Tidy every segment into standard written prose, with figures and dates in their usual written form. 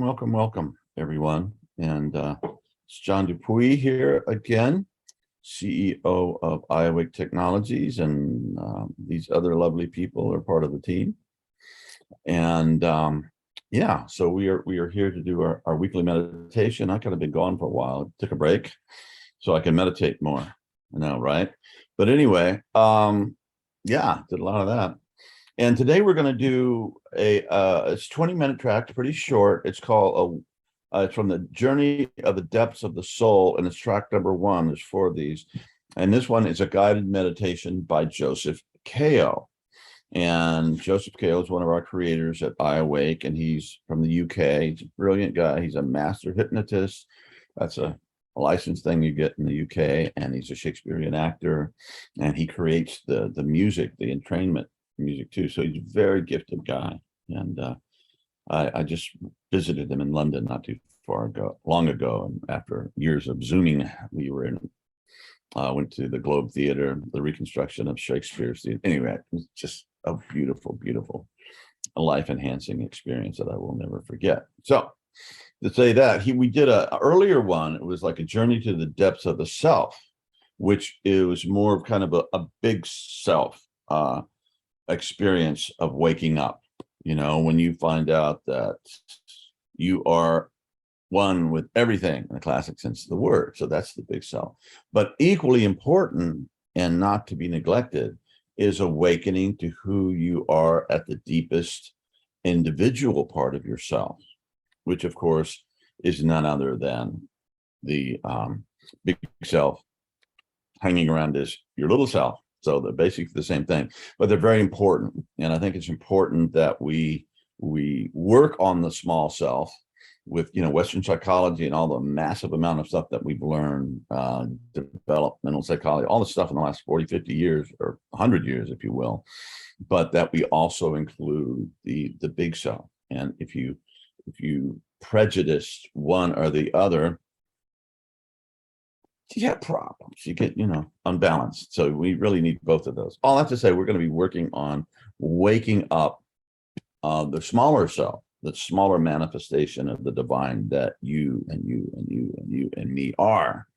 welcome, everyone. And it's John Dupuy here again, CEO of WeAwake Technologies, and these other lovely people are part of the team. And yeah, so we are here to do our weekly meditation. I kind of been gone for a while, took a break so I can meditate more. I know, right? But anyway, yeah, did a lot of that. And today we're going to do it's 20-minute track, pretty short. It's called it's from the Journey of the Depths of the Soul, and it's track number 1. There's 4 of these, and this one is a guided meditation by Joseph Kao. And Joseph Kao is one of our creators at WeAwake, and he's from the UK. He's a brilliant guy. He's a master hypnotist. That's a license thing you get in the UK, and he's a Shakespearean actor, and he creates the music, the entrainment music too. So he's a very gifted guy. And I just visited him in London not too long ago, and after years of Zooming, we were in went to the Globe Theater, the reconstruction of Shakespeare's theater. Anyway, it was just a beautiful life-enhancing experience that I will never forget. So to say that, we did a earlier one. It was like a journey to the depths of the self, which it was more of kind of a big self experience of waking up. You know, when you find out that you are one with everything in the classic sense of the word. So that's the big self. But equally important and not to be neglected is awakening to who you are at the deepest individual part of yourself, which of course is none other than the big self hanging around as your little self. So they're basically the same thing, but they're very important. And I think it's important that we work on the small self with, you know, Western psychology and all the massive amount of stuff that we've learned, developmental psychology, all the stuff in the last 40, 50 years, or 100 years, if you will, but that we also include the big self. And if you prejudice one or the other, you get problems, you get, you know, unbalanced. So we really need both of those. All I have to say, we're going to be working on waking up the smaller self, the smaller manifestation of the divine that you and me are.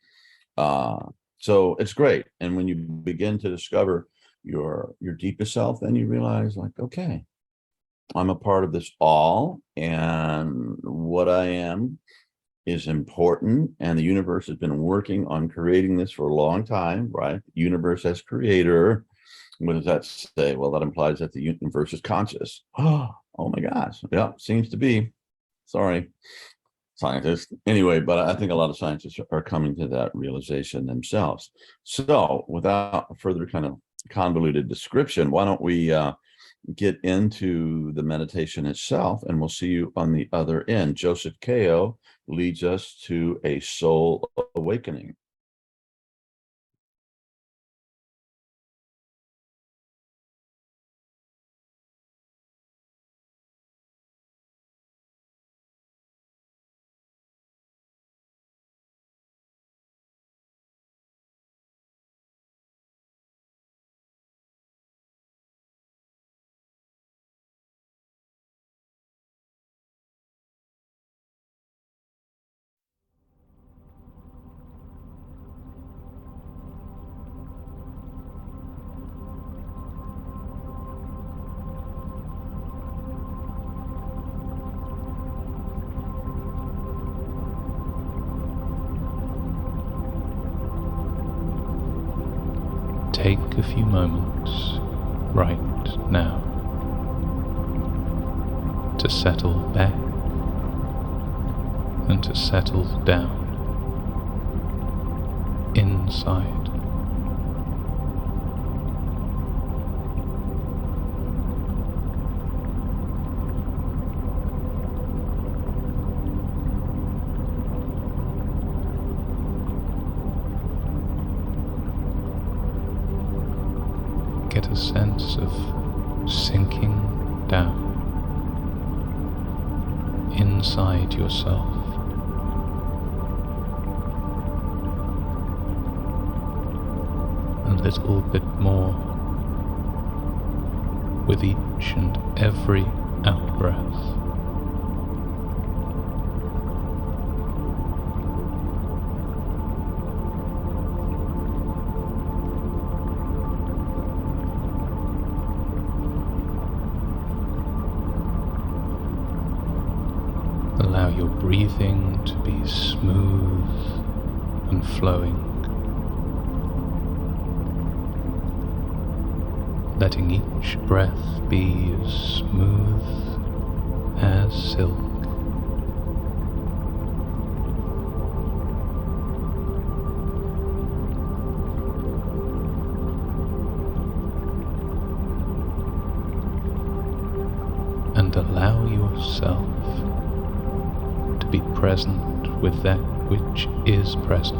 So it's great. And when you begin to discover your deepest self, then you realize, like, okay, I'm a part of this all, and what I am is important, and the universe has been working on creating this for a long time, right? Universe as creator. What does that say? Well, that implies that the universe is conscious. Oh my gosh. Yeah, seems to be. Sorry, scientists. Anyway, but I think a lot of scientists are coming to that realization themselves. So without further kind of convoluted description, why don't we get into the meditation itself, and we'll see you on the other end. Joseph Kao leads us to a soul awakening. Take a few moments right now to settle back and to settle down inside. Get a sense of sinking down inside yourself. A little bit more with each and every out-breath. breathing to be smooth and flowing. Letting each breath be as smooth as silk. And allow yourself to be present with that which is present.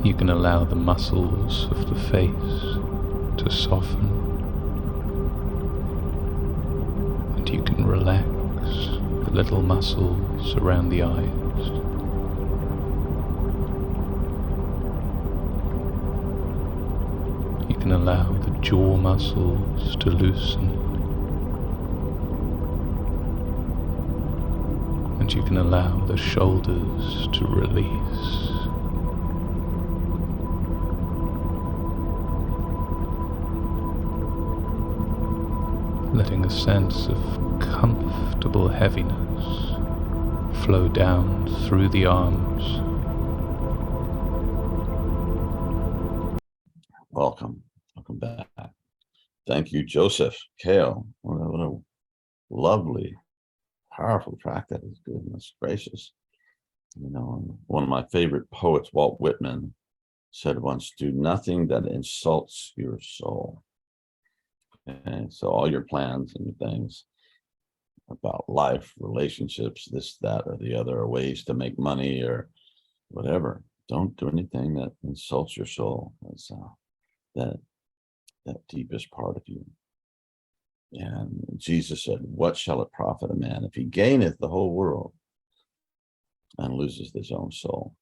You can allow the muscles of the face to soften, and you can relax the little muscles around the eyes. You can allow the jaw muscles to loosen, and you can allow the shoulders to release. Letting a sense of comfortable heaviness flow down through the arms. Welcome back. Thank you, Joseph Kale. What a lovely, powerful track that is. Goodness gracious. You know, one of my favorite poets, Walt Whitman, said once, "Do nothing that insults your soul." And so all your plans and your things about life, relationships, this, that, or the other, or ways to make money or whatever, don't do anything that insults your soul. It's that deepest part of you. And Jesus said, "What shall it profit a man if he gaineth the whole world and loses his own soul?"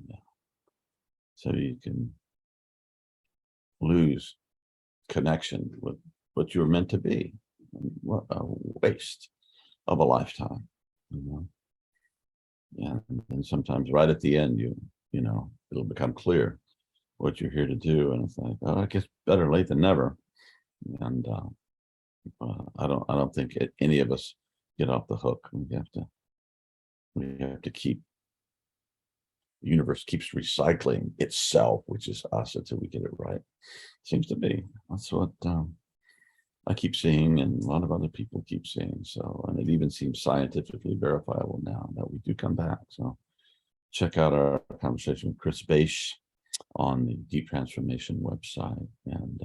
Yeah. So you can lose connection with what you were meant to be. What a waste of a lifetime, you know. And sometimes right at the end, you know, it'll become clear what you're here to do, and it's like, oh, I guess better late than never. And I don't think any of us get off the hook. We have to keep. The universe keeps recycling itself, which is us, until we get it right. Seems to be. That's what I keep seeing, and a lot of other people keep seeing. So, and it even seems scientifically verifiable now that we do come back. So check out our conversation with Chris Bache on the Deep Transformation website. And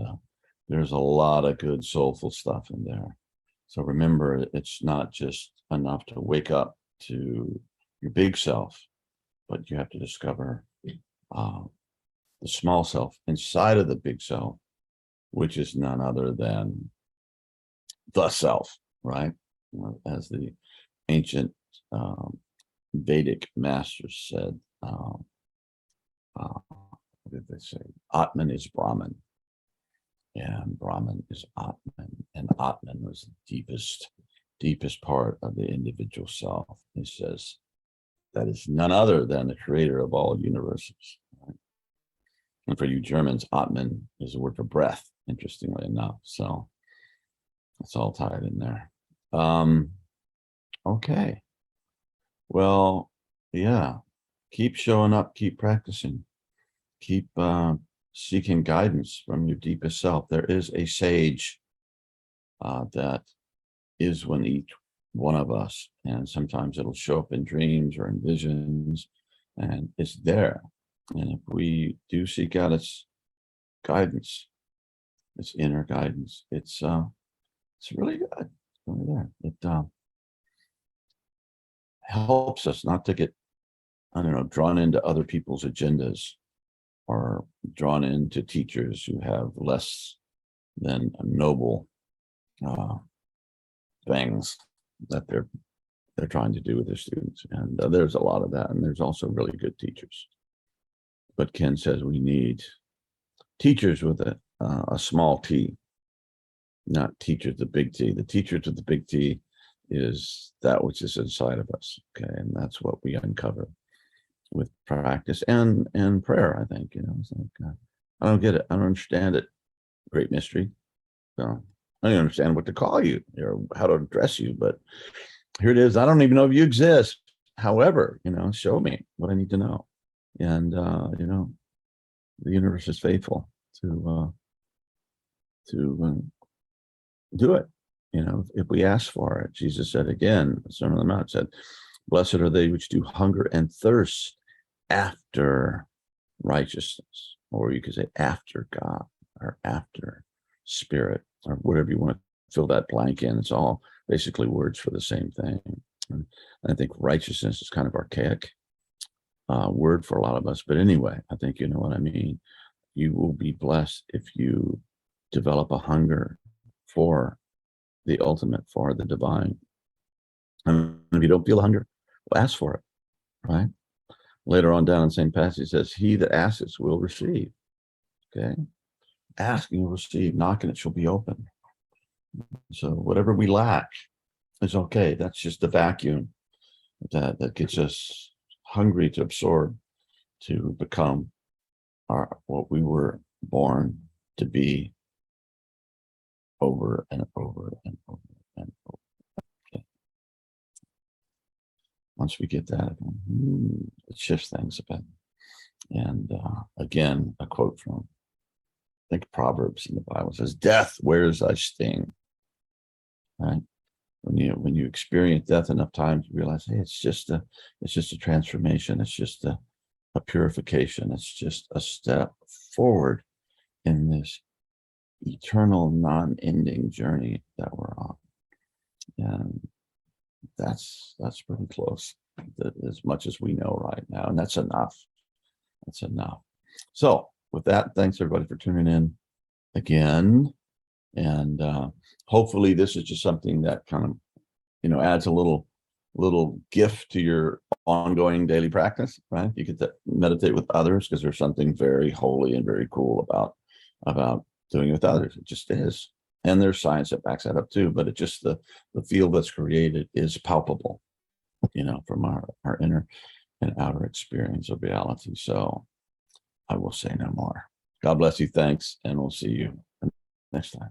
there's a lot of good soulful stuff in there. So remember, it's not just enough to wake up to your big self, but you have to discover the small self inside of the big self, which is none other than the self, right? As the ancient Vedic masters said, what did they say? Atman is Brahman, and Brahman is Atman, and Atman was the deepest part of the individual self. He says that is none other than the creator of all universes. Right? And for you Germans, Atman is a word for breath, interestingly enough. So it's all tied in there. Okay. Well, yeah. Keep showing up, keep practicing, keep seeking guidance from your deepest self. There is a sage that is within each one of us, and sometimes it'll show up in dreams or in visions, and it's there. And if we do seek out its guidance, its inner guidance, it's really good. It's really there. It helps us not to get, I don't know, drawn into other people's agendas, or drawn into teachers who have less than noble things that they're trying to do with their students. And there's a lot of that. And there's also really good teachers. But Ken says we need teachers with a small t, not teachers with a big T. The teachers with the big T is that which is inside of us. Okay. And that's what we uncover with practice and prayer. I think, it's like, I don't get it. I don't understand it. Great mystery. So I don't understand what to call you or how to address you, but here it is. I don't even know if you exist. However, show me what I need to know. And, the universe is faithful to do it. If we ask for it. Jesus said again, the Sermon on the Mount said, blessed are they which do hunger and thirst after righteousness, or you could say after God, or after spirit, or whatever you want to fill that blank in. It's all basically words for the same thing. And I think righteousness is kind of archaic word for a lot of us, but anyway, I think you know what I mean. You will be blessed if you develop a hunger for the ultimate, for the divine. And if you don't feel hunger, well, ask for it, right? Later on down in the same passage, it says, he that asks will receive. Okay. Ask and you'll receive. Knock and it shall be open. So whatever we lack is okay. That's just the vacuum that gets us hungry to absorb, to become what we were born to be, over and over and over and over. Okay. Once we get that, it shifts things a bit. And again, a quote from, I think, Proverbs in the Bible says, death, where's thy sting? Right? When you experience death enough times, you realize, hey, it's just a transformation. It's just a purification. It's just a step forward in this eternal, non-ending journey that we're on. And that's pretty close, as much as we know right now. And that's enough. That's enough. So with that, thanks everybody for tuning in again. And hopefully this is just something that kind of, adds a little gift to your ongoing daily practice, right? You get to meditate with others, because there's something very holy and very cool about doing it with others. It just is. And there's science that backs that up too, but it just, the field that's created is palpable, from our inner and outer experience of reality. So I will say no more. God bless you. Thanks. And we'll see you next time.